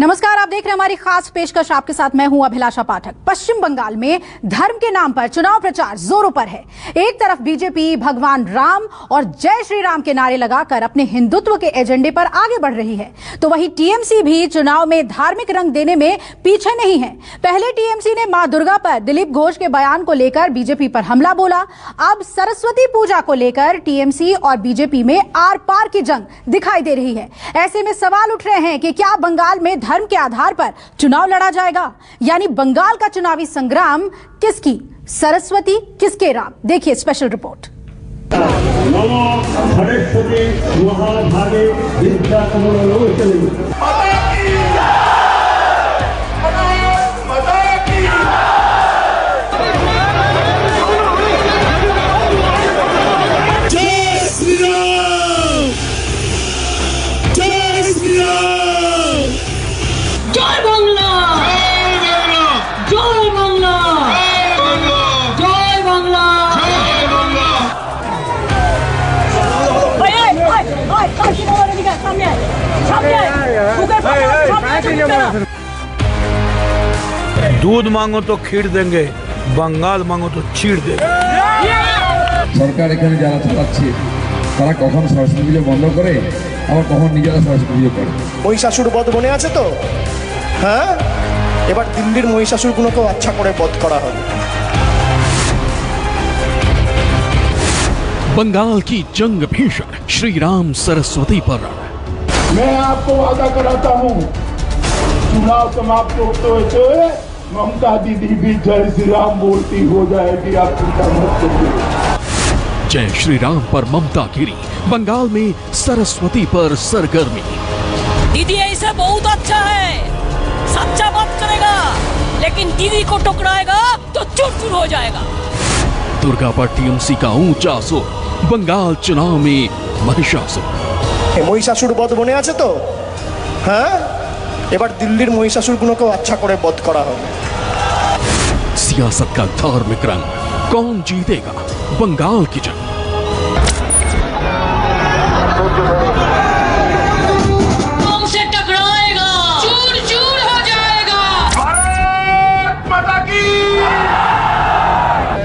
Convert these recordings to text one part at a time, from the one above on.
नमस्कार, आप देख रहे हैं हमारी खास पेशकश। आपके साथ मैं हूं अभिलाषा पाठक। पश्चिम बंगाल में धर्म के नाम पर चुनाव प्रचार जोरों पर है। एक तरफ बीजेपी भगवान राम और जय श्री राम के नारे लगाकर अपने हिंदुत्व के एजेंडे पर आगे बढ़ रही है, तो वहीं टीएमसी भी चुनाव में धार्मिक रंग देने में पीछे नहीं है। पहले टीएमसी ने मां दुर्गा पर दिलीप घोष के बयान को लेकर बीजेपी पर हमला बोला। अब सरस्वती पूजा को लेकर टीएमसी और बीजेपी में आर पार की जंग दिखाई दे रही है। ऐसे में सवाल उठ रहे हैं कि क्या बंगाल में धर्म के आधार पर चुनाव लड़ा जाएगा, यानी बंगाल का चुनावी संग्राम किसकी सरस्वती किसके राम। देखिए स्पेशल रिपोर्ट। दूध मांगो तो खीर देंगे, बंगाल मांगो तो चीड़ देंगे। सरकार এখানে যারা চালাচ্ছে তারা কখন সরস্বতী পুজো বন্ধ করে আবার কখন নিজেরা সরস্বতী পুজো করে। মহিষাসুর বধ মনে আছে তো? হ্যাঁ, এবার দিল্লির মহিষাসুরগুলোকেও আচ্ছা করে বধ করা হবে। बंगाल की जंग भीषण, श्री राम सरस्वती पर। मैं आपको वादा कराता हूँ, चुनाव समाप्त होते हुए ममता दीदी भी जय श्री राम बोलती हो जाएगी, आप चिंता मत करिए। जय श्री राम पर ममता गिरी, बंगाल में सरस्वती पर सरगर्मी। दीदी ऐसे बहुत अच्छा है, सच्चा बात करेगा, लेकिन दीदी को टकराएगा तो चूर चूर हो जाएगा। दुर्गा पर टीएमसी का ऊंचा सुर, बंगाल चुनाव में महिषासुर। মহিষাসুর বধ মনে আছে তো? হ্যাঁ, এবার দিল্লির মহিষাসুরগুলোকেও আচ্ছা করে বধ করা হবে। सियासत का धार्मिक रंग, कौन जीतेगा बंगाल की जंग। हमसे टकराएगा, चूर चूर हो जाएगा। भारत माता की।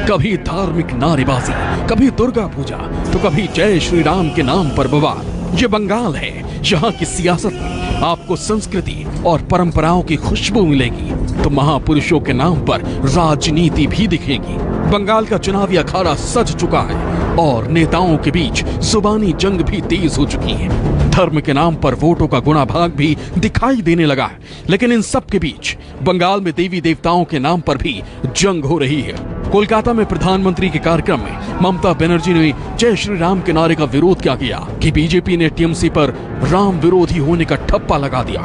कभी धार्मिक नारेबाजी, कभी दुर्गा पूजा, तो कभी जय श्री राम के नाम पर बवाल। ये बंगाल है, यहाँ की सियासत में आपको संस्कृति और परंपराओं की खुशबू मिलेगी, तो महापुरुषों के नाम पर राजनीति भी दिखेगी। बंगाल का चुनावी अखाड़ा सज चुका है और नेताओं के बीच जुबानी जंग भी तेज हो चुकी है। धर्म के नाम पर वोटों का गुणा भाग भी दिखाई देने लगा है, लेकिन इन सब के बीच बंगाल में देवी देवताओं के नाम पर भी जंग हो रही है। कोलकाता में प्रधानमंत्री के कार्यक्रम में ममता बनर्जी ने जय श्री राम के नारे का विरोध क्या किया कि बीजेपी ने टीएमसी पर राम विरोधी होने का ठप्पा लगा दिया।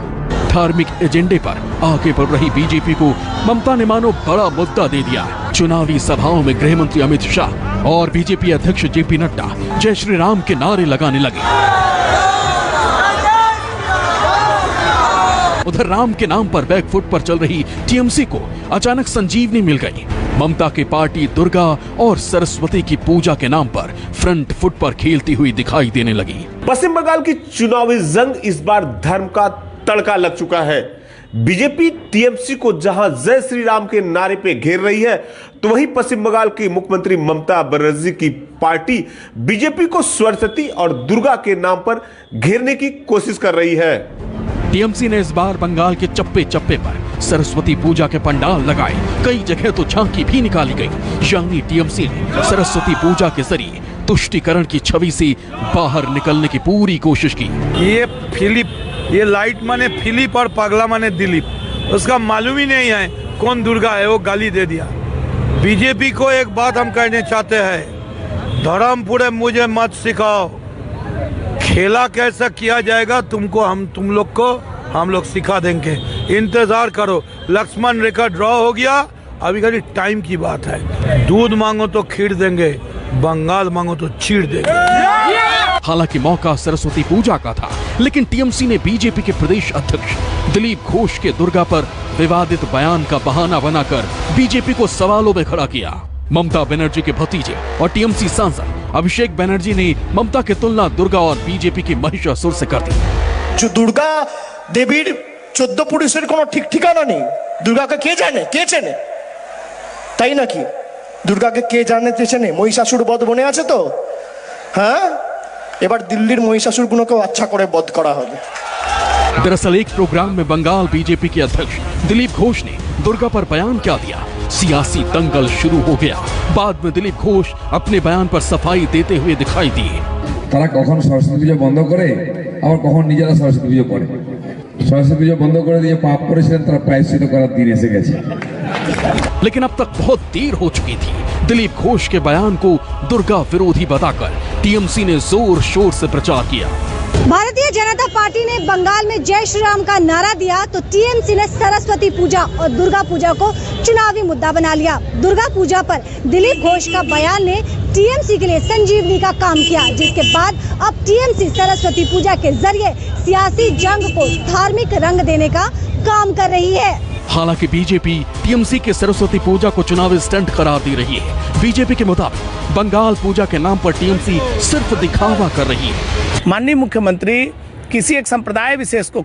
धार्मिक एजेंडे पर आगे बढ़ रही बीजेपी को ममता ने मानो बड़ा मुद्दा दे दिया है। चुनावी सभाओं में गृह मंत्री अमित शाह और बीजेपी अध्यक्ष जेपी नड्डा जय श्री राम के नारे लगाने लगे। उधर राम के नाम पर बैकफुट पर चल रही टीएमसी को अचानक संजीवनी मिल गई। ममता की पार्टी दुर्गा और सरस्वती की पूजा के नाम पर फ्रंट फुट पर खेलती हुई दिखाई देने लगी। पश्चिम बंगाल की चुनावी जंग इस बार धर्म का तड़का लग चुका है। बीजेपी टीएमसी को जहां जय श्री राम के नारे पे घेर रही है, तो वहीं पश्चिम बंगाल की मुख्यमंत्री ममता बनर्जी की पार्टी बीजेपी को सरस्वती और दुर्गा के नाम पर घेरने की कोशिश कर रही है। टीएमसी ने इस बार बंगाल के चप्पे चप्पे पर सरस्वती पूजा के पंडाल लगाए, कई जगह तो झांकी भी निकाली गई। यानी टीएमसी ने सरस्वती पूजा के जरिए तुष्टीकरण की छवि से बाहर निकलने की पूरी कोशिश की। ये लाइट माने फिलिप और पगला माने दिलीप, उसका मालूम ही नहीं है कौन दुर्गा है, वो गाली दे दिया। बीजेपी को एक बात हम कहने चाहते हैं, धर्म पूरे मुझे मत सिखाओ, खेला कैसा किया जाएगा तुम लोग को हम लोग सिखा देंगे। इंतजार करो, लक्ष्मण रेखा ड्रॉ हो गया, अभी खाली टाइम की बात है। दूध मांगो तो खीर देंगे, बंगाल मांगो तो चीड़ देंगे। हालांकि मौका सरस्वती पूजा का था, लेकिन टीएमसी ने बीजेपी के प्रदेश अध्यक्ष दिलीप घोष के दुर्गा पर विवादित बयान का बहाना बनाकर बीजेपी को सवालों में खड़ा किया। ममता बनर्जी के भतीजे और टीएमसी सांसद अभिषेक बनर्जी ने ममता की तुलना दुर्गा और बीजेपी की महिषासुर से कर दी। जो दुर्गा देवीर 14 পুরুষের কোনো ঠিক ঠিকানা নেই। দুর্গাকে কে জানে, কে চেনে? তাই নাকি? দুর্গাকে কে জানতে চেনে? মহিষাসুর বধ মনে আছে তো? হ্যাঁ, এবার দিল্লির মহিষাসুরগুলোকেও আচ্ছা করে বধ করা হবে। दरअसल एक प्रोग्राम में बंगाल बीजेपी के अध्यक्ष दिलीप घोष ने दुर्गा पर बयान क्या दिया, सियासी दंगल शुरू हो गया। बाद में दिलीप घोष अपने बयान पर सफाई देते हुए दिखाई दिए। তারা কখন সরস্বতী পুজো বন্ধ করে, আবার কখন নিজেরা সরস্বতী পুজো করে। সরস্বতী পুজো বন্ধ করে দিয়ে পাপ করেছিলেন, তারা প্রায়শ্চিত্ত করার দিন এসে গেছে। लेकिन अब तक बहुत देर हो चुकी थी। दिलीप घोष के बयान को दुर्गा विरोधी बताकर टीएमसी ने जोर शोर से प्रचार किया। भारतीय जनता पार्टी ने बंगाल में जय श्री राम का नारा दिया तो टीएमसी ने सरस्वती पूजा और दुर्गा पूजा को चुनावी मुद्दा बना लिया। दुर्गा पूजा पर दिलीप घोष का बयान ने टीएमसी के लिए संजीवनी का काम किया, जिसके बाद अब टीएमसी सरस्वती पूजा के जरिए सियासी जंग को धार्मिक रंग देने का काम कर रही है। हालांकि बीजेपी टीएमसी के सरस्वती पूजा को चुनावी स्टंट करार दे रही है। बीजेपी के मुताबिक बंगाल पूजा के नाम पर टीएमसी सिर्फ दिखावा कर रही है। माननीय मुख्यमंत्री किसी एक संप्रदाय विशेष को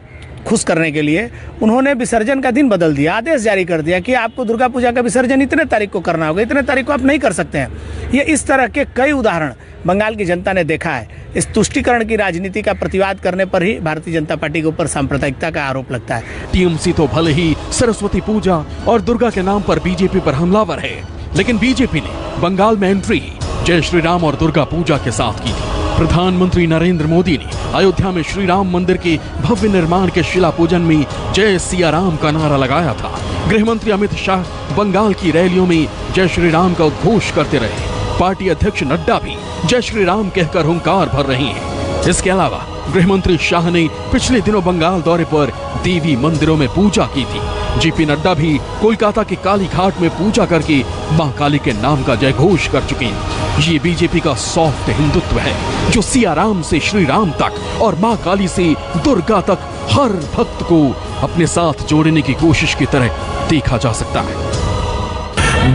खुश करने के लिए उन्होंने विसर्जन का दिन बदल दिया, आदेश जारी कर दिया कि आपको दुर्गा पूजा का विसर्जन इतने तारीख को करना होगा, इतने तारीख को आप नहीं कर सकते हैं। ये इस तरह के कई उदाहरण बंगाल की जनता ने देखा है। इस तुष्टीकरण की राजनीति का प्रतिवाद करने पर ही भारतीय जनता पार्टी के ऊपर सांप्रदायिकता का आरोप लगता है। टीएमसी तो भले ही सरस्वती पूजा और दुर्गा के नाम पर बीजेपी पर हमलावर है, लेकिन बीजेपी ने बंगाल में एंट्री जय श्री राम और दुर्गा पूजा के साथ की थी। प्रधानमंत्री नरेंद्र मोदी ने अयोध्या में श्री राम मंदिर के भव्य निर्माण के शिला पूजन में जय सिया राम का नारा लगाया था। गृह मंत्री अमित शाह बंगाल की रैलियों में जय श्री राम का उद्घोष करते रहे। पार्टी अध्यक्ष नड्डा भी जय श्री राम कहकर हुंकार भर रही हैं। इसके अलावा गृह मंत्री शाह ने पिछले दिनों बंगाल दौरे पर देवी मंदिरों में पूजा की थी। जेपी नड्डा भी कोलकाता के काली घाट में पूजा करके मां काली के नाम का जय घोष कर चुके हैं। ये बीजेपी का सॉफ्ट हिंदुत्व है, जो सिया राम से श्री राम तक और मां काली से दुर्गा तक हर भक्त को अपने साथ जोड़ने की कोशिश की तरह देखा जा सकता है।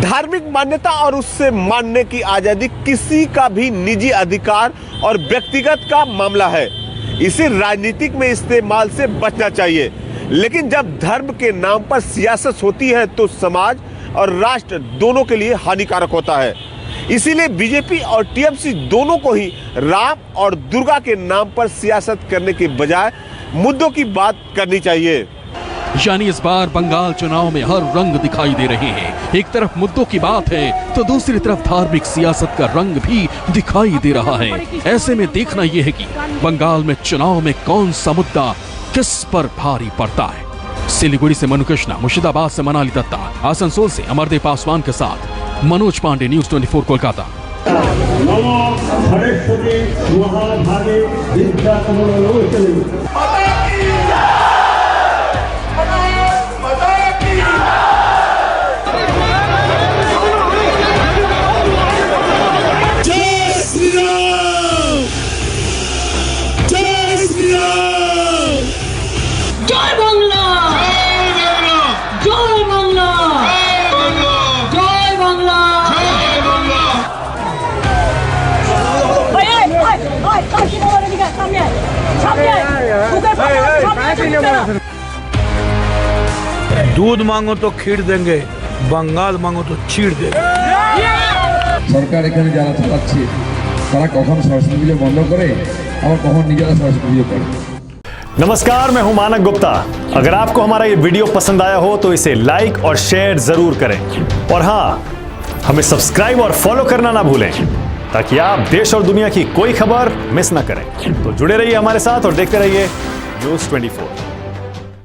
धार्मिक मान्यता और उससे मानने की आजादी किसी का भी निजी अधिकार और व्यक्तिगत का मामला है। इसे राजनीतिक में इस्तेमाल से बचना चाहिए, लेकिन जब धर्म के नाम पर सियासत होती है तो समाज और राष्ट्र दोनों के लिए हानिकारक होता है। इसीलिए बीजेपी और टीएमसी दोनों को ही राम और दुर्गा के नाम पर सियासत करने के बजाय मुद्दों की बात करनी चाहिए। यानी इस बार बंगाल चुनाव में हर रंग दिखाई दे रहे हैं। एक तरफ मुद्दों की बात है तो दूसरी तरफ धार्मिक सियासत का रंग भी दिखाई दे रहा है। ऐसे में देखना यह है कि बंगाल में चुनाव में कौन सा मुद्दा किस पर भारी पड़ता है। सिलीगुड़ी से मनु कृष्णा, मुर्शिदाबाद से मनाली दत्ता, आसनसोल से अमरदेव पासवान के साथ मनोज पांडे, न्यूज 24 कोलकाता। दूध मांगो तो खीर देंगे, बंगाल मांगो तो चीड़ देंगे। সরকার এখানে যারা চালাচ্ছে তারা কখন সরস্বতী পুজো বন্ধ করে, আবার কখন নিজেরা সরস্বতী পুজো করে। नमस्कार, मैं हूं मानक गुप्ता। अगर आपको हमारा ये वीडियो पसंद आया हो तो इसे लाइक और शेयर जरूर करें, और हाँ, हमें सब्सक्राइब और फॉलो करना ना भूलें ताकि आप देश और दुनिया की कोई खबर मिस ना करें। तो जुड़े रहिए हमारे साथ और देखते रहिए न्यूज़ 24।